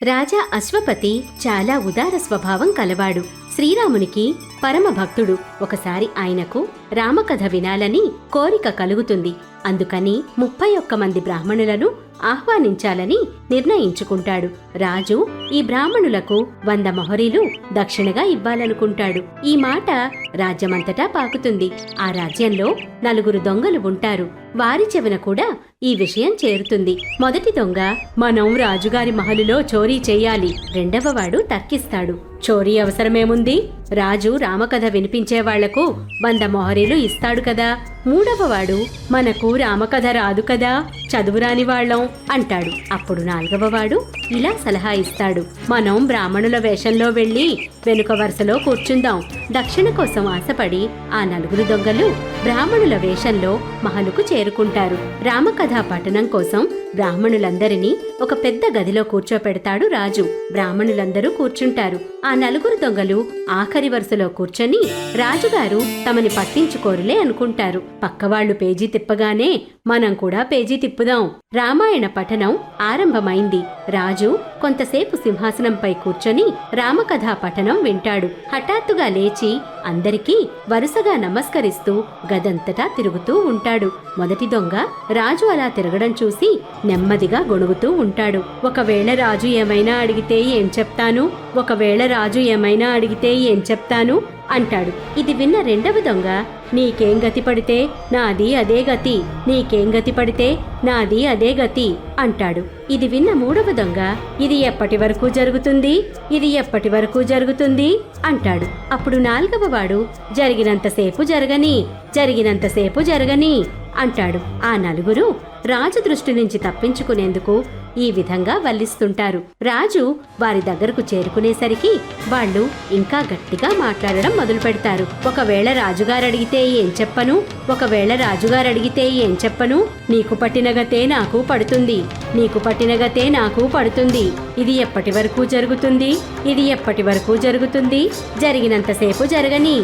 రాజా అశ్వపతి చాలా ఉదార స్వభావం కలవాడు. శ్రీరామునికి పరమ భక్తుడు. ఒకసారి ఆయనకు రామకథ వినాలని కోరిక కలుగుతుంది. అందుకని 31 మంది బ్రాహ్మణులను ఆహ్వానించాలని నిర్ణయించుకుంటాడు. రాజు ఈ బ్రాహ్మణులకు 100 మొహరీలు దక్షిణగా ఇవ్వాలనుకుంటాడు. ఈ మాట రాజ్యమంతటా పాకుతుంది. ఆ రాజ్యంలో 4 దొంగలు ఉంటారు. వారి చెవిన కూడా ఈ విషయం చేరుతుంది. మొదటి దొంగ, మనం రాజుగారి మహలులో చోరీ చెయ్యాలి. రెండవవాడు తర్కిస్తాడు, చోరీ అవసరమేముంది, రాజు రామకథ వినిపించే వాళ్లకు 100 మొహరీలు ఇస్తాడు కదా. మూడవవాడు, మనకు రామకథ రాదు కదా, చదువురాని వాళ్లం అంటాడు. అప్పుడు 4వవాడు ఇలా సలహా ఇస్తాడు, మనం బ్రాహ్మణుల వేషంలో వెళ్లి వెనుక వరుసలో కూర్చుందాం. దక్షిణ కోసం ఆశపడి ఆ 4 దొంగలు బ్రాహ్మణుల వేషంలో మహలుకు చేరుకుంటారు. రామకథ పఠనం కోసం బ్రాహ్మణులందరినీ ఒక పెద్ద గదిలో కూర్చోపెడతాడు రాజు. బ్రాహ్మణులందరూ కూర్చుంటారు. ఆ 4 దొంగలు ఆఖరి వరుసలో కూర్చొని రాజుగారు తమని పట్టించుకోరులే అనుకుంటారు. పక్కవాళ్లు పేజీ తిప్పగానే మనం కూడా పేజీ తిప్పుదాం. రామాయణ పఠనం ఆరంభమైంది. రాజు కొంతసేపు సింహాసనంపై కూర్చొని రామకథా పఠనం వింటాడు. హఠాత్తుగా లేచి అందరికీ వరుసగా నమస్కరిస్తూ గదంతటా తిరుగుతూ ఉంటాడు. మొదటి దొంగ రాజు అలా తిరగడం చూసి నెమ్మదిగా గొణుగుతూ ఉంటాడు. ఒకవేళ రాజు ఏమైనా అడిగితే ఏం చెప్తాను, ఒకవేళ రాజు ఏమైనా అడిగితే ఏం చెప్తాను అంటాడు. ఇది విన్న రెండవ దొంగ, నీకేం గతి పడితే నాది అదే గతి, నీకేం గతి పడితే నాది అదే గతి అంటాడు. ఇది విన్న మూడవ దొంగ, ఇది ఎప్పటి వరకు జరుగుతుంది, ఇది ఎప్పటి వరకు జరుగుతుంది అంటాడు. అప్పుడు 4వ వాడు, జరిగినంతసేపు జరగని, జరిగినంతసేపు జరగని అంటాడు. ఆ 4 రాజు దృష్టి నుంచి తప్పించుకునేందుకు ఈ విధంగా వల్లిస్తుంటారు. రాజు వారి దగ్గరకు చేరుకునేసరికి వాళ్ళు ఇంకా గట్టిగా మాట్లాడడం మొదలు పెడతారు. ఒకవేళ రాజుగారు అడిగితే ఏం చెప్పను, ఒకవేళ రాజుగారు అడిగితే ఏం చెప్పను, నీకు పట్టిన గతే నాకు పడుతుంది, నీకు పట్టిన గతే నాకు పడుతుంది, ఇది ఎప్పటి వరకు జరుగుతుంది, ఇది ఎప్పటి వరకు జరుగుతుంది, జరిగినంతసేపు జరగని,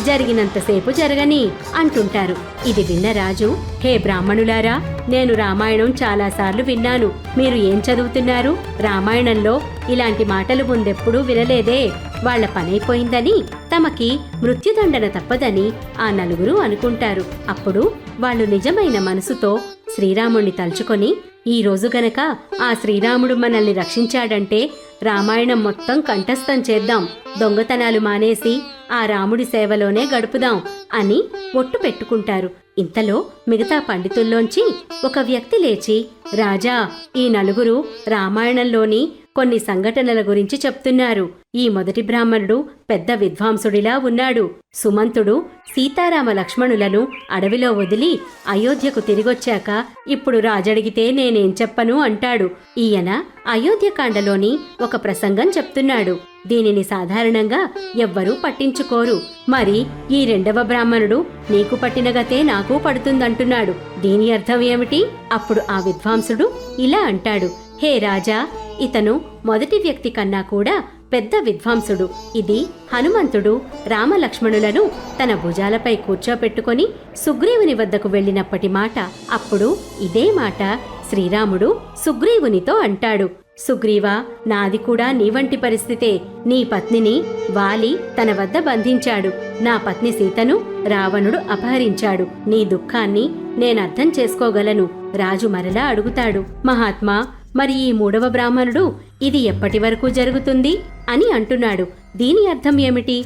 జరిగినంతసేపు జరగని అంటుంటారు. ఇది విన్న రాజు, హే బ్రాహ్మణులారా, నేను రామాయణం చాలాసార్లు విన్నాను, మీరు ఏం చదువుతున్నారు, రామాయణంలో ఇలాంటి మాటలు ముందెప్పుడూ వినలేదే, వాళ్ల పనైపోయిందని, తమకి మృత్యుదండన తప్పదని ఆ 4 అనుకుంటారు. అప్పుడు వాళ్ళు నిజమైన మనసుతో శ్రీరాముణ్ణి తలుచుకొని, ఈ రోజు గనక ఆ శ్రీరాముడు మనల్ని రక్షించాడంటే రామాయణం మొత్తం కంఠస్థం చేద్దాం, దొంగతనాలు మానేసి ఆ రాముడి సేవలోనే గడుపుదాం అని ఒట్టు పెట్టుకుంటారు. ఇంతలో మిగతా పండితుల్లోంచి ఒక వ్యక్తి లేచి, రాజా, ఈ 4 రామాయణంలోని కొన్ని సంఘటనల గురించి చెప్తున్నారు. ఈ మొదటి బ్రాహ్మణుడు పెద్ద విద్వాంసుడిలా ఉన్నాడు. సుమంతుడు సీతారామ లక్ష్మణులను అడవిలో వదిలి అయోధ్యకు తిరిగొచ్చాక ఇప్పుడు రాజడిగితే నేనేం చెప్పను అంటాడు. ఈయన అయోధ్యకాండలోని ఒక ప్రసంగం చెప్తున్నాడు. దీనిని సాధారణంగా ఎవ్వరూ పట్టించుకోరు. మరి ఈ 2వ బ్రాహ్మణుడు నీకు పట్టిన గతే నాకు పడుతుందంటున్నాడు. దీని అర్థం ఏమిటి? అప్పుడు ఆ విద్వాంసుడు ఇలా అంటాడు, హే రాజా, ఇతను మొదటి వ్యక్తి కన్నా కూడా పెద్ద విద్వాంసుడు. ఇది హనుమంతుడు రామలక్ష్మణులను తన భుజాలపై కూర్చోపెట్టుకొని సుగ్రీవుని వద్దకు వెళ్ళినప్పటి మాట. అప్పుడు ఇదే మాట శ్రీరాముడు సుగ్రీవునితో అంటాడు, సుగ్రీవా, నాది కూడా నీ వంటి పరిస్థితే. నీ పత్నిని వాలి తన వద్ద బంధించాడు. నా పత్ని సీతను రావణుడు అపహరించాడు. నీ దుఃఖాన్ని నేనర్థం చేసుకోగలను. రాజు మరలా అడుగుతాడు, మహాత్మా, మరి ఈ 3వ బ్రాహ్మణుడు ఇది ఎప్పటి వరకు జరుగుతుంది అని అంటున్నాడు. దీని అర్థం ఏమిటి?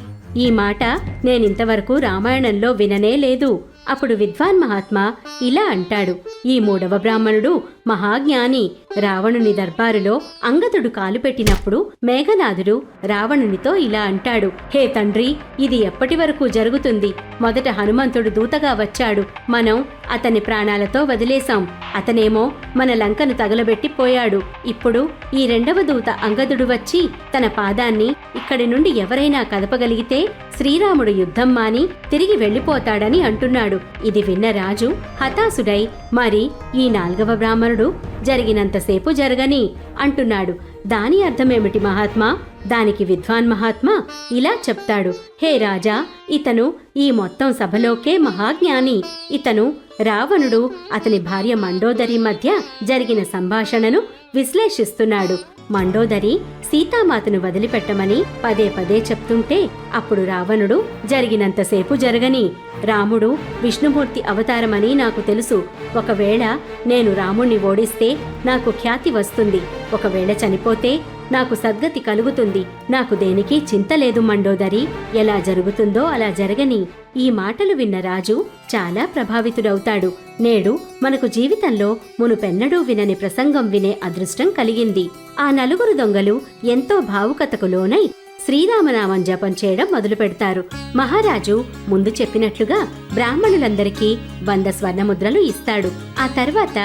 ఈ మాట నేనింతవరకు రామాయణంలో విననే లేదు. అప్పుడు విద్వాన్ మహాత్మా ఇలా అంటాడు, ఈ 3వ బ్రాహ్మణుడు మహాజ్ఞాని. రావణుని దర్బారులో అంగదుడు కాలు పెట్టినప్పుడు మేఘనాథుడు రావణునితో ఇలా అంటాడు, హే తండ్రి, ఇది ఎప్పటి వరకు జరుగుతుంది? మొదట హనుమంతుడు దూతగా వచ్చాడు, మనం అతని ప్రాణాలతో వదిలేశాం. అతనేమో మన లంకను తగలబెట్టి పోయాడు. ఇప్పుడు ఈ 2వ దూత అంగదుడు వచ్చి తన పాదాన్ని ఇక్కడి నుండి ఎవరైనా కదపగలిగితే శ్రీరాముడు యుద్ధం మాని తిరిగి వెళ్లిపోతాడని అంటున్నాడు. ఇది విన్న రాజు హతాశుడై, మరి ఈ 4వ బ్రాహ్మణుడు జరిగినంతసేపు జరగని అంటున్నాడు. దాని అర్థమేమిటి మహాత్మా? దానికి విద్వాన్ మహాత్మా ఇలా చెప్తాడు: హే రాజా, ఇతను ఈ మొత్తం సభలోకే మహాజ్ఞాని. ఇతను రావణుడు అతని భార్య మండోదరి మధ్య జరిగిన సంభాషణను విశ్లేషిస్తున్నాడు. మండోదరి సీతామాతను వదిలిపెట్టమని పదే పదే చెప్తుంటే అప్పుడు రావణుడు జరిగినంతసేపు జరగని, రాముడు విష్ణుమూర్తి అవతారమని నాకు తెలుసు. ఒకవేళ నేను రాముణ్ణి ఓడిస్తే నాకు ఖ్యాతి వస్తుంది. ఒకవేళ చనిపోతే నాకు సద్గతి కలుగుతుంది. నాకు దేనికి చింత లేదు మండోదరి. ఎలా జరుగుతుందో అలా జరగని. ఈ మాటలు విన్న రాజు చాలా ప్రభావితుడవుతాడు. నేడు మనకు జీవితంలో మునుపెన్నడూ వినని ప్రసంగం వినే అదృష్టం కలిగింది. ఆ నలుగురు దొంగలు ఎంతో భావుకతకు లోనై శ్రీరామనామం జపం చేయడం మొదలు పెడతారు. మహారాజు ముందు చెప్పినట్లుగా బ్రాహ్మణులందరికీ 100 స్వర్ణముద్రలు ఇస్తాడు. ఆ తర్వాత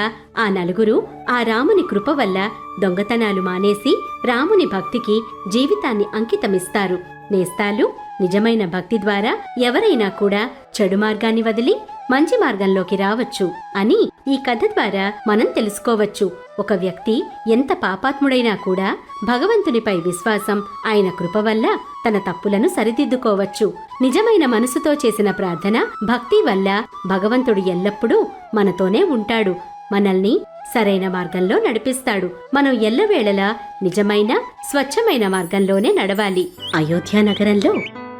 ఆ నలుగురు ఆ రాముని కృప వల్ల దొంగతనాలు మానేసి రాముని భక్తికి జీవితాన్ని అంకితమిస్తారు. నేస్తాలు, నిజమైన భక్తి ద్వారా ఎవరైనా కూడా చెడు మార్గాన్ని వదిలి మంచి మార్గంలోకి రావచ్చు అని ఈ కథ ద్వారా మనం తెలుసుకోవచ్చు. ఒక వ్యక్తి ఎంత పాపాత్ముడైనా కూడా భగవంతునిపై విశ్వాసం, ఆయన కృప వల్ల తన తప్పులను సరిదిద్దుకోవచ్చు. నిజమైన మనసుతో చేసిన ప్రార్థన, భక్తి వల్ల భగవంతుడు ఎల్లప్పుడూ మనతోనే ఉంటాడు. మనల్ని సరైన మార్గంలో నడిపిస్తాడు. మనం ఎల్లవేళలా నిజమైన స్వచ్ఛమైన మార్గంలోనే నడవాలి. అయోధ్య నగరంలో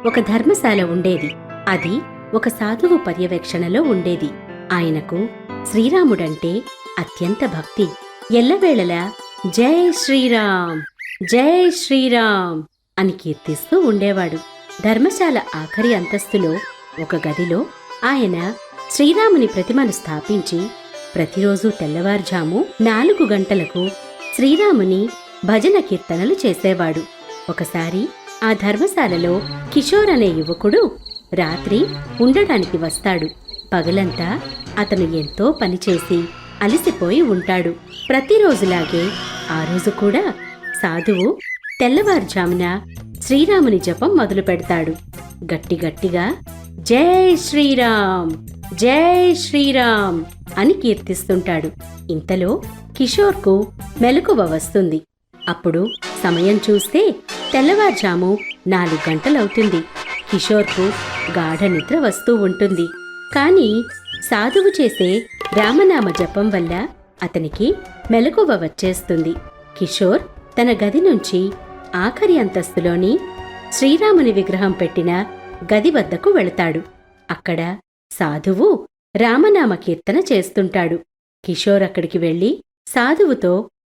ఒక ధర్మశాల ఉండేది. అది ఒక సాధువు పర్యవేక్షణలో ఉండేది. ఆయనకు శ్రీరాముడంటే అత్యంత భక్తి. ఎల్లవేళలా జై శ్రీరామ్, జై శ్రీరామ్ అని కీర్తిస్తూ ఉండేవాడు. ధర్మశాల ఆఖరి అంతస్తులో ఒక గదిలో ఆయన శ్రీరాముని ప్రతిమను స్థాపించి ప్రతిరోజు తెల్లవారుజాము 4 గంటలకు శ్రీరాముని భజన కీర్తనలు చేసేవాడు. ఒకసారి ఆ ధర్మశాలలో కిషోర్ అనే యువకుడు రాత్రి ఉండడానికి వస్తాడు. పగలంతా అతను ఎంతో పనిచేసి అలసిపోయి ఉంటాడు. ప్రతిరోజులాగే ఆ రోజు కూడా సాధువు తెల్లవారుజామున శ్రీరాముని జపం మొదలు పెడతాడు. గట్టిగట్టిగా జై శ్రీరామ్, జై శ్రీరామ్ అని కీర్తిస్తుంటాడు. ఇంతలో కిషోర్కు మెలకువ వస్తుంది. అప్పుడు సమయం చూస్తే తెల్లవారుజాము 4 గంటలవుతుంది. కిషోర్కు గాఢ నిద్ర వస్తూ ఉంటుంది. కాని సాధువు చేసే రామనామ జపం వల్ల అతనికి మెలకువ వచ్చేస్తుంది. కిషోర్ తన గది నుంచి ఆఖరి అంతస్తులోని శ్రీరాముని విగ్రహం పెట్టిన గది వద్దకు వెళతాడు. అక్కడ సాధువు రామనామ కీర్తన చేస్తుంటాడు. కిషోర్ అక్కడికి వెళ్లి సాధువుతో,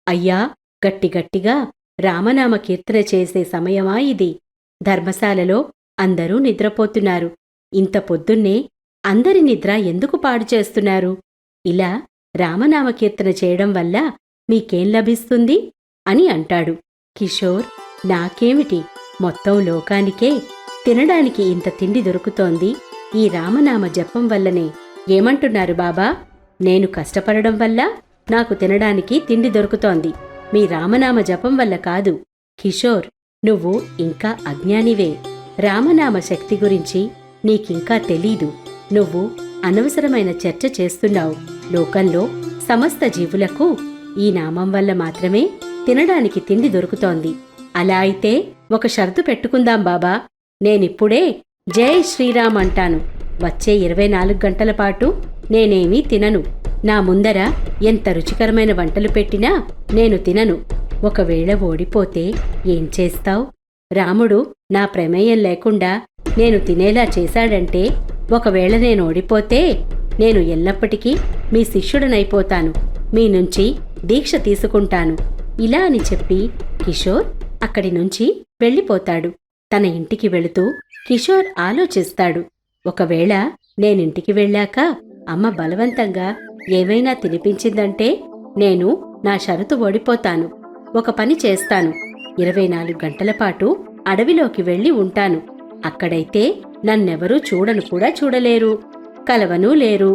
అయ్యా, గట్టిగట్టిగా రామనామ కీర్తన చేసే సమయమా ఇది? ధర్మశాలలో అందరూ నిద్రపోతున్నారు. ఇంత పొద్దున్నే అందరి నిద్ర ఎందుకు పాడు చేస్తున్నారు? ఇలా రామనామ కీర్తన చేయడం వల్ల మీకేం లభిస్తుంది అని అంటాడు. కిషోర్, నాకేమిటి, మొత్తం లోకానికే తినడానికి ఇంత తిండి దొరుకుతోంది ఈ రామనామ జపం వల్లనే. ఏమంటున్నారు బాబా? నేను కష్టపడడం వల్ల నాకు తినడానికి తిండి దొరుకుతోంది, మీ రామనామ జపం వల్ల కాదు. కిషోర్, నువ్వు ఇంకా అజ్ఞానివే. రామనామ శక్తి గురించి నీకింకా తెలీదు. నువ్వు అనవసరమైన చర్చ చేస్తున్నావు. లోకంలో సమస్త జీవులకు ఈ నామం వల్ల మాత్రమే తినడానికి తిండి దొరుకుతోంది. అలా అయితే ఒక షరతు పెట్టుకుందాం బాబా. నేనిప్పుడే జై శ్రీరామ్ అంటాను. వచ్చే 24 గంటల పాటు నేనేమీ తినను. నా ముందర ఎంత రుచికరమైన వంటలు పెట్టినా నేను తినను. ఒకవేళ ఓడిపోతే ఏం చేస్తావ్? రాముడు నా ప్రమేయం లేకుండా నేను తినేలా చేశాడంటే, ఒకవేళ నేను ఓడిపోతే నేను ఎల్లప్పటికీ మీ శిష్యుడనైపోతాను. మీ నుంచి దీక్ష తీసుకుంటాను. ఇలా అని చెప్పి కిషోర్ అక్కడి నుంచి వెళ్ళిపోతాడు. తన ఇంటికి వెళుతూ కిషోర్ ఆలోచిస్తాడు. ఒకవేళ నేనింటికి వెళ్ళాక అమ్మ బలవంతంగా ఏవైనా తినిపించిందంటే నేను నా షరతు ఓడిపోతాను. ఒక పని చేస్తాను. 24 గంటల పాటు అడవిలోకి వెళ్ళి ఉంటాను. అక్కడైతే నన్నెవరూ చూడను కూడా చూడలేరు, కలవనూ లేరు.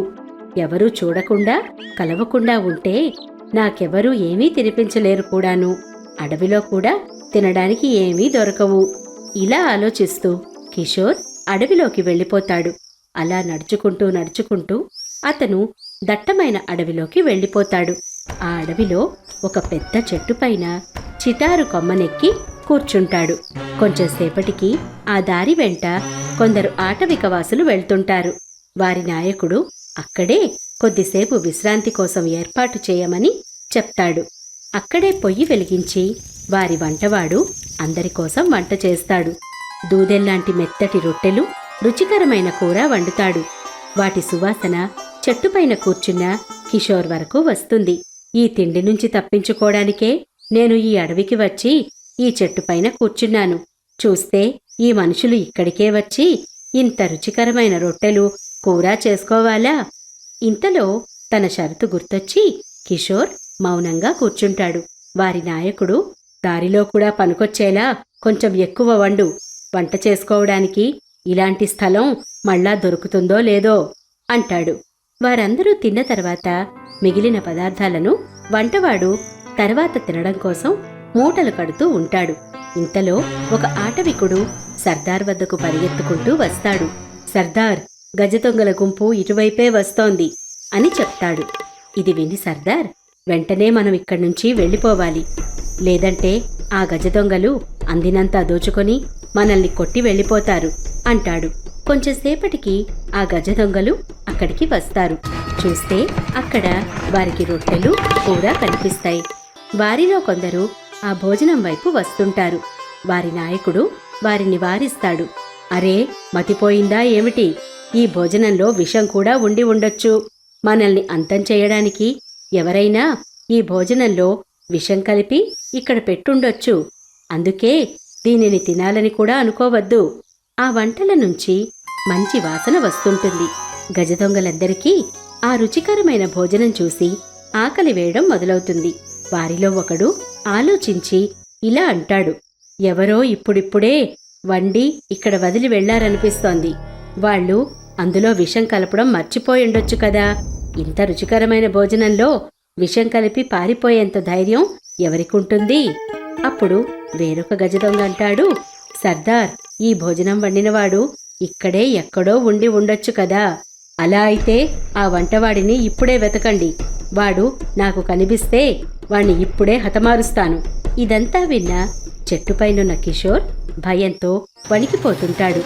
ఎవరూ చూడకుండా కలవకుండా ఉంటే నాకెవరూ ఏమీ తినిపించలేరు కూడాను. అడవిలో కూడా తినడానికి ఏమీ దొరకవు. ఇలా ఆలోచిస్తూ కిషోర్ అడవిలోకి వెళ్ళిపోతాడు. అలా నడుచుకుంటూ అతను దట్టమైన అడవిలోకి వెళ్ళిపోతాడు. ఆ అడవిలో ఒక పెద్ద చెట్టుపైన చిటారు కొమ్మనెక్కి కూర్చుంటాడు. కొంచెంసేపటికి ఆ దారి వెంట కొందరు ఆటవికవాసులు వెళ్తుంటారు. వారి నాయకుడు అక్కడే కొద్దిసేపు విశ్రాంతి కోసం ఏర్పాటు చేయమని చెప్తాడు. అక్కడే పొయ్యి వెలిగించి వారి వంటవాడు అందరికోసం వంట చేస్తాడు. దూదెల్లాంటి మెత్తటి రొట్టెలు, రుచికరమైన కూర వండుతాడు. వాటి సువాసన చెట్టుపైన కూర్చున్న కిషోర్ వరకు వస్తుంది. ఈ తిండి నుంచి తప్పించుకోవడానికే నేను ఈ అడవికి వచ్చి ఈ చెట్టుపైన కూర్చున్నాను. చూస్తే ఈ మనుషులు ఇక్కడికే వచ్చి ఇంత రుచికరమైన రొట్టెలు, కూర చేసుకోవాలా? ఇంతలో తన షరతు గుర్తొచ్చి కిషోర్ మౌనంగా కూర్చుంటాడు. వారి నాయకుడు, దారిలో కూడా పనికొచ్చేలా కొంచెం ఎక్కువ వండు. వంట చేసుకోవడానికి ఇలాంటి స్థలం మళ్ళా దొరుకుతుందో లేదో అంటాడు. వారందరూ తిన్న తర్వాత మిగిలిన పదార్థాలను వంటవాడు తర్వాత తినడం కోసం మూటలు కడుతూ ఉంటాడు. ఇంతలో ఒక ఆటవికుడు సర్దార్ వద్దకు పరిగెత్తుకుంటూ వస్తాడు. సర్దార్, గజదొంగల గుంపు ఇటువైపే వస్తోంది అని చెప్తాడు. ఇది విని సర్దార్, వెంటనే మనం ఇక్కడి నుంచి వెళ్ళిపోవాలి. లేదంటే ఆ గజదొంగలు అందినంతా దోచుకొని మనల్ని కొట్టి వెళ్ళిపోతారు అంటాడు. కొంచెంసేపటికి ఆ గజదొంగలు అక్కడికి వస్తారు. చూస్తే అక్కడ వారికి రొట్టెలు, కూర కనిపిస్తాయి. వారిలో కొందరు ఆ భోజనం వైపు వస్తుంటారు. వారి నాయకుడు వారిని వారిస్తాడు. అరే, మతిపోయిందా ఏమిటి? ఈ భోజనంలో విషం కూడా ఉండి ఉండొచ్చు. మనల్ని అంతం చేయడానికి ఎవరైనా ఈ భోజనంలో విషం కలిపి ఇక్కడ పెట్టుండొచ్చు. అందుకే దీనిని తినాలని కూడా అనుకోవద్దు. ఆ వంటల నుంచి మంచి వాసన వస్తుంటుంది. గజదొంగలందరికీ ఆ రుచికరమైన భోజనం చూసి ఆకలి వేయడం మొదలవుతుంది. వారిలో ఒకడు ఆలోచించి ఇలా అంటాడు. ఎవరో ఇప్పుడిప్పుడే వండి ఇక్కడ వదిలి వెళ్లారనిపిస్తోంది. వాళ్ళు అందులో విషం కలపడం మర్చిపోయిండొచ్చు కదా. ఇంత రుచికరమైన భోజనంలో విషం కలిపి పారిపోయేంత ధైర్యం ఎవరికుంటుంది? అప్పుడు వేరొక గజదొంగ అంటాడు. సర్దార్, ఈ భోజనం వండినవాడు ఇక్కడే ఎక్కడో ఉండి ఉండొచ్చు కదా. అలా అయితే ఆ వంటవాడిని ఇప్పుడే వెతకండి. వాడు నాకు కనిపిస్తే వాణ్ణి ఇప్పుడే హతమారుస్తాను. ఇదంతా విన్న చెట్టుపైనున్న కిషోర్ భయంతో వణికిపోతుంటాడు.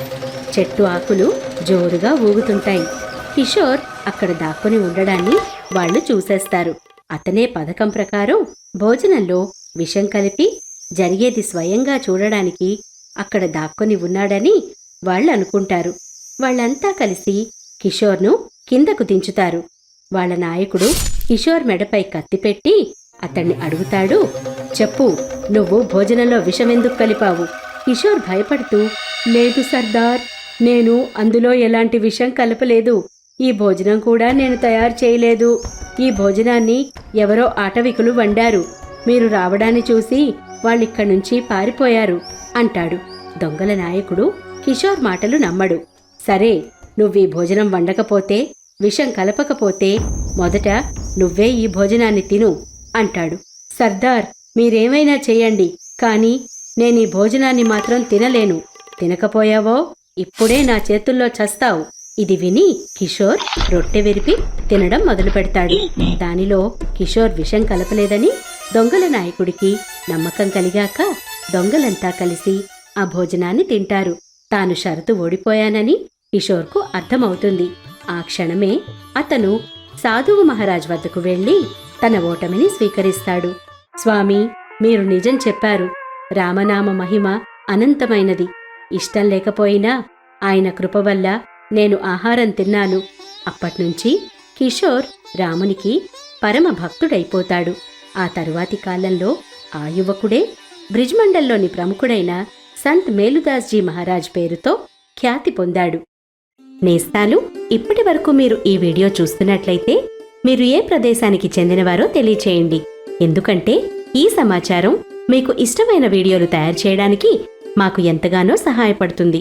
చెట్టు ఆకులు జోరుగా ఊగుతుంటాయి. కిషోర్ అక్కడ దాక్కుని ఉండడాన్ని వాళ్లు చూసేస్తారు. అతనే పథకం ప్రకారం భోజనంలో విషం కలిపి జరిగేది స్వయంగా చూడడానికి అక్కడ దాక్కుని ఉన్నాడని వాళ్ళు అనుకుంటారు. వాళ్ళంతా కలిసి కిషోర్ను కిందకు దించుతారు. వాళ్ళ నాయకుడు కిషోర్ మెడపై కత్తిపెట్టి అతన్ని అడుగుతాడు. చెప్పు, నువ్వు భోజనంలో విషమెందుకు కలిపావు? కిషోర్ భయపడుతూ, లేదు సర్దార్, నేను అందులో ఎలాంటి విషం కలపలేదు. ఈ భోజనం కూడా నేను తయారు చేయలేదు. ఈ భోజనాన్ని ఎవరో ఆటవికులు వండారు. మీరు రావడాన్ని చూసి వాళ్ళిక్కడి నుంచి పారిపోయారు అంటాడు. దొంగల నాయకుడు కిషోర్ మాటలు నమ్మడు. సరే, నువ్వీ భోజనం వండకపోతే, విషం కలపకపోతే మొదట నువ్వే ఈ భోజనాన్ని తిను అంటాడు. సర్దార్, మీరేమైనా చెయ్యండి, కానీ నేనీ భోజనాన్ని మాత్రం తినలేను. తినకపోయావో ఇప్పుడే నా చేతుల్లో చస్తావు. ఇది విని కిషోర్ రొట్టె విరిపి తినడం మొదలు పెడతాడు. దానిలో కిషోర్ విషం కలపలేదని దొంగల నాయకుడికి నమ్మకం కలిగాక దొంగలంతా కలిసి ఆ భోజనాన్ని తింటారు. తాను షరతు ఓడిపోయానని కిషోర్కు అర్థమవుతుంది. ఆ క్షణమే అతను సాధువు మహారాజ్ వద్దకు వెళ్లి తన ఓటమిని స్వీకరిస్తాడు. స్వామి, మీరు నిజం చెప్పారు. రామనామ మహిమ అనంతమైనది. ఇష్టం లేకపోయినా ఆయన కృప వల్ల నేను ఆహారం తిన్నాను. అప్పట్నుంచి కిషోర్ రామునికి పరమ భక్తుడైపోతాడు. ఆ తరువాతి కాలంలో ఆ యువకుడే బ్రిజ్మండల్లోని ప్రముఖుడైన సంత్ మేలుదాస్జీ మహారాజ్ పేరుతో ఖ్యాతి పొందాడు. నేస్తాలు, ఇప్పటి వరకు మీరు ఈ వీడియో చూస్తున్నట్లయితే మీరు ఏ ప్రదేశానికి చెందినవారో తెలియచేయండి. ఎందుకంటే ఈ సమాచారం మీకు ఇష్టమైన వీడియోలు తయారు చేయడానికి మాకు ఎంతగానో సహాయపడుతుంది.